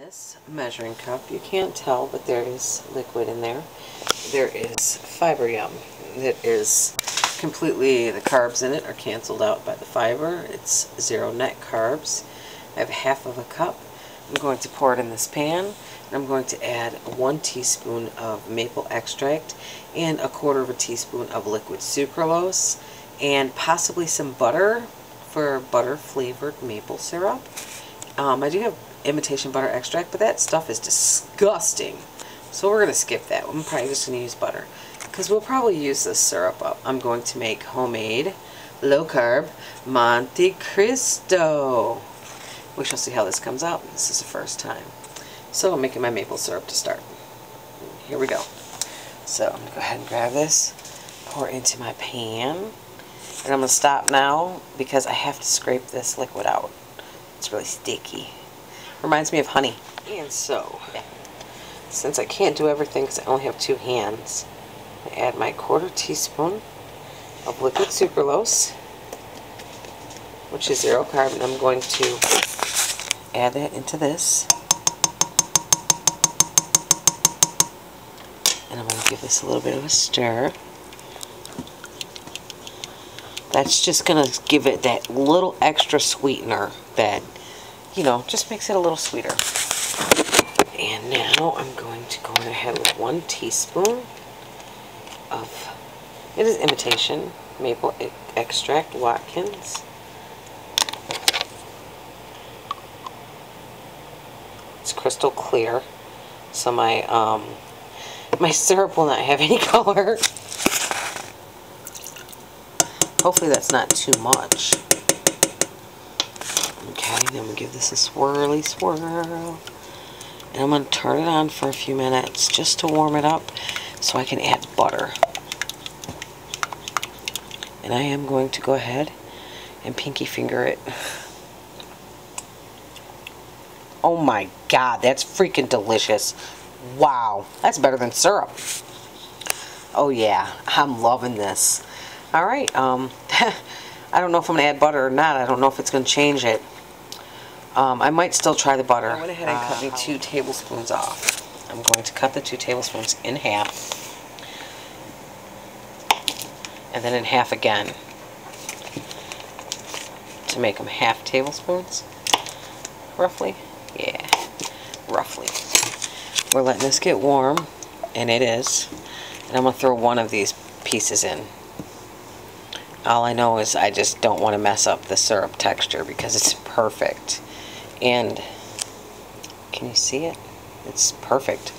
this measuring cup, you can't tell, but there is liquid in there. There is fiber yum. It is completely, the carbs in it are canceled out by the fiber. It's 0 net carbs. I have half of a cup. I'm going to pour it in this pan, and I'm going to add 1 teaspoon of maple extract and 1/4 teaspoon of liquid sucralose, and possibly some butter for butter flavored maple syrup. I do have imitation butter extract, but that stuff is disgusting, so we're going to skip that. I'm probably just going to use butter because we'll probably use this syrup up. I'm going to make homemade low carb Monte Cristo. We shall see how this comes out. This is the first time. So I'm making my maple syrup to start. Here we go. So I'm going to go ahead and grab this, pour it into my pan, and I'm going to stop now because I have to scrape this liquid out. It's really sticky. Reminds me of honey. And so, since I can't do everything because I only have 2 hands, I add my 1/4 teaspoon of liquid sucralose, which is 0 carb, and I'm going to add that into this. And I'm going to give this a little bit of a stir. That's just going to give it that little extra sweetener that, you know, just makes it a little sweeter. And now I'm going to go ahead with 1 teaspoon of, it is imitation maple extract, Watkins. It's crystal clear, so my my syrup will not have any color. Hopefully that's not too much. Okay, then we'll give this a swirly swirl. And I'm going to turn it on for a few minutes just to warm it up so I can add butter. And I am going to go ahead and pinky finger it. Oh my God, that's freaking delicious. Wow, that's better than syrup. Oh yeah, I'm loving this. Alright, I don't know if I'm going to add butter or not. I don't know if it's going to change it. I might still try the butter. I went ahead and cut me 2 tablespoons off. I'm going to cut the 2 tablespoons in half. And then in half again. To make them half tablespoons. Roughly. Yeah, roughly. We're letting this get warm, and it is. And I'm going to throw 1 of these pieces in. All I know is I just don't want to mess up the syrup texture because it's perfect. And can you see it? It's perfect.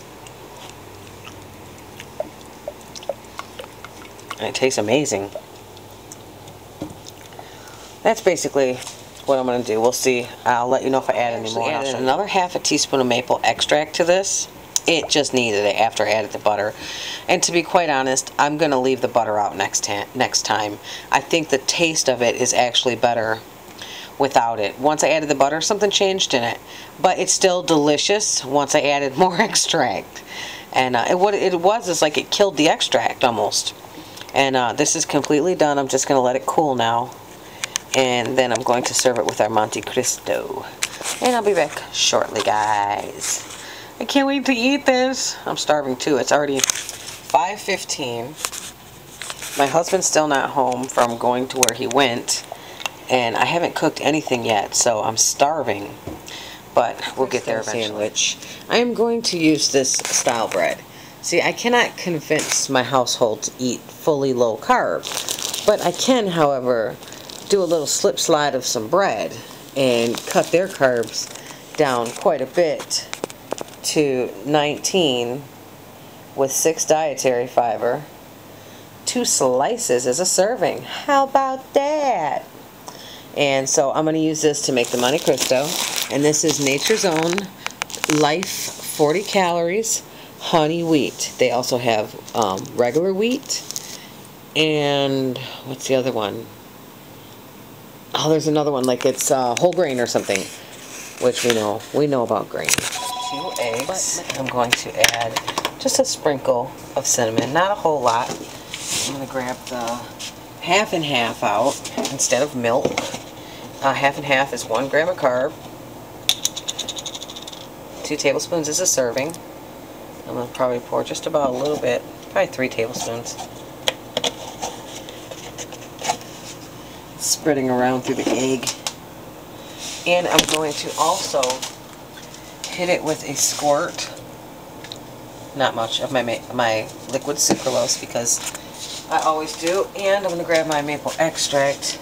And it tastes amazing. That's basically what I'm going to do. We'll see. I'll let you know if I add any more. I added another half a teaspoon of maple extract to this. It just needed it after I added the butter. And to be quite honest, I'm going to leave the butter out next time. I think the taste of it is actually better without it. Once I added the butter, something changed in it. But it's still delicious once I added more extract. And what it was is like it killed the extract almost. And this is completely done. I'm just going to let it cool now. And then I'm going to serve it with our Monte Cristo. And I'll be back shortly, guys. I can't wait to eat this. I'm starving too. It's already 5:15. My husband's still not home from going to where he went. And I haven't cooked anything yet, so I'm starving. But we'll get there eventually. Sandwich. I am going to use this style bread. See, I cannot convince my household to eat fully low carb. But I can, however, do a little slip slide of some bread and cut their carbs down quite a bit to 19 with 6 dietary fiber. 2 slices is a serving. How about that? And so I'm going to use this to make the Monte Cristo. And this is Nature's Own Life 40 calories honey wheat. They also have regular wheat. And what's the other one? Oh, there's another one, like it's whole grain or something, which we know about grain. 2 eggs. I'm going to add just a sprinkle of cinnamon, not a whole lot. I'm going to grab the half and half out instead of milk. Half and half is 1 gram of carb, 2 tablespoons is a serving. I'm going to probably pour just about a little bit, probably 3 tablespoons. Spreading around through the egg. And I'm going to also hit it with a squirt, not much, of my liquid sucralose, because I always do. And I'm going to grab my maple extract.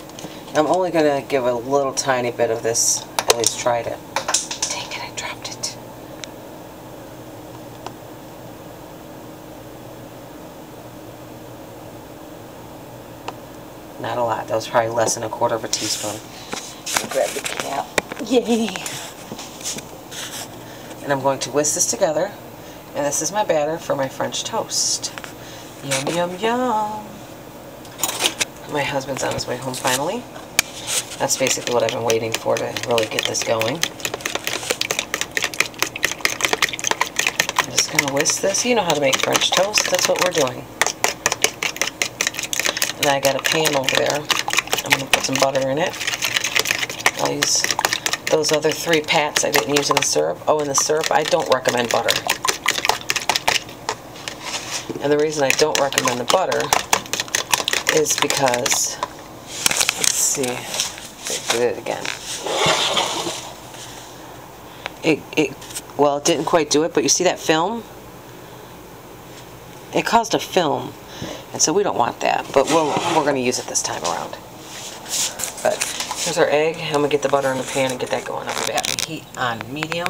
I'm only going to give a little tiny bit of this. I at least tried it. Dang it, I dropped it. Not a lot. That was probably less than a quarter of a teaspoon. Grab the cap. Yay! And I'm going to whisk this together. And this is my batter for my French toast. Yum, yum, yum. My husband's on his way home finally. That's basically what I've been waiting for to really get this going. I'm just going to whisk this. You know how to make French toast. That's what we're doing. And I got a pan over there. I'm going to put some butter in it. I'll use those other 3 pats I didn't use in the syrup. Oh, in the syrup, I don't recommend butter. And the reason I don't recommend the butter is because, let's see, I did it again. Well, it didn't quite do it, but you see that film? It caused a film, and so we don't want that, but we're going to use it this time around. But here's our egg. I'm going to get the butter in the pan and get that going on the bat. Heat on medium.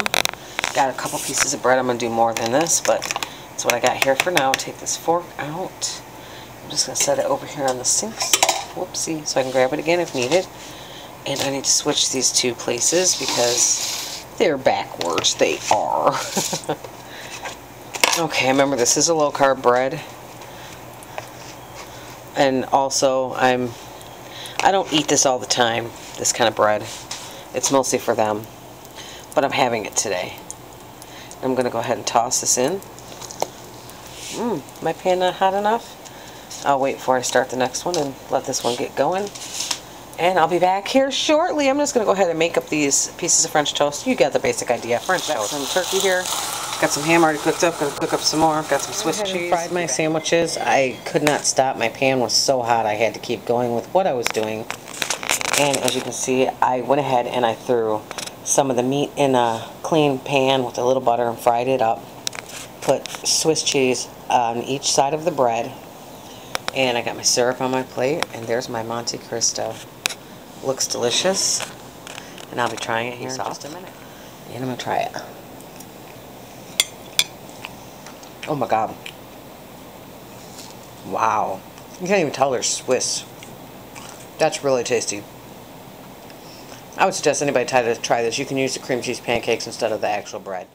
Got a couple pieces of bread. I'm going to do more than this, but that's what I got here for now. Take this fork out. I'm just going to set it over here on the sinks. Whoopsie. So I can grab it again if needed. And I need to switch these 2 places because they're backwards. They are. Okay, remember this is a low-carb bread. And also, I don't eat this all the time, this kind of bread. It's mostly for them. But I'm having it today. I'm going to go ahead and toss this in. My pan not hot enough? I'll wait before I start the next one and let this one get going. And I'll be back here shortly. I'm just going to go ahead and make up these pieces of French toast. You got the basic idea. French toast. Some turkey here. Got some ham already cooked up. Going to cook up some more. Got some Swiss cheese. Fried my sandwiches. I could not stop. My pan was so hot I had to keep going with what I was doing. And as you can see, I went ahead and I threw some of the meat in a clean pan with a little butter and fried it up. Put Swiss cheese on each side of the bread. And I got my syrup on my plate. And there's my Monte Cristo. Looks delicious. And I'll be trying it here in just a minute. And I'm going to try it. Oh my God. Wow. You can't even tell they're Swiss. That's really tasty. I would suggest anybody try this. You can use the cream cheese pancakes instead of the actual bread.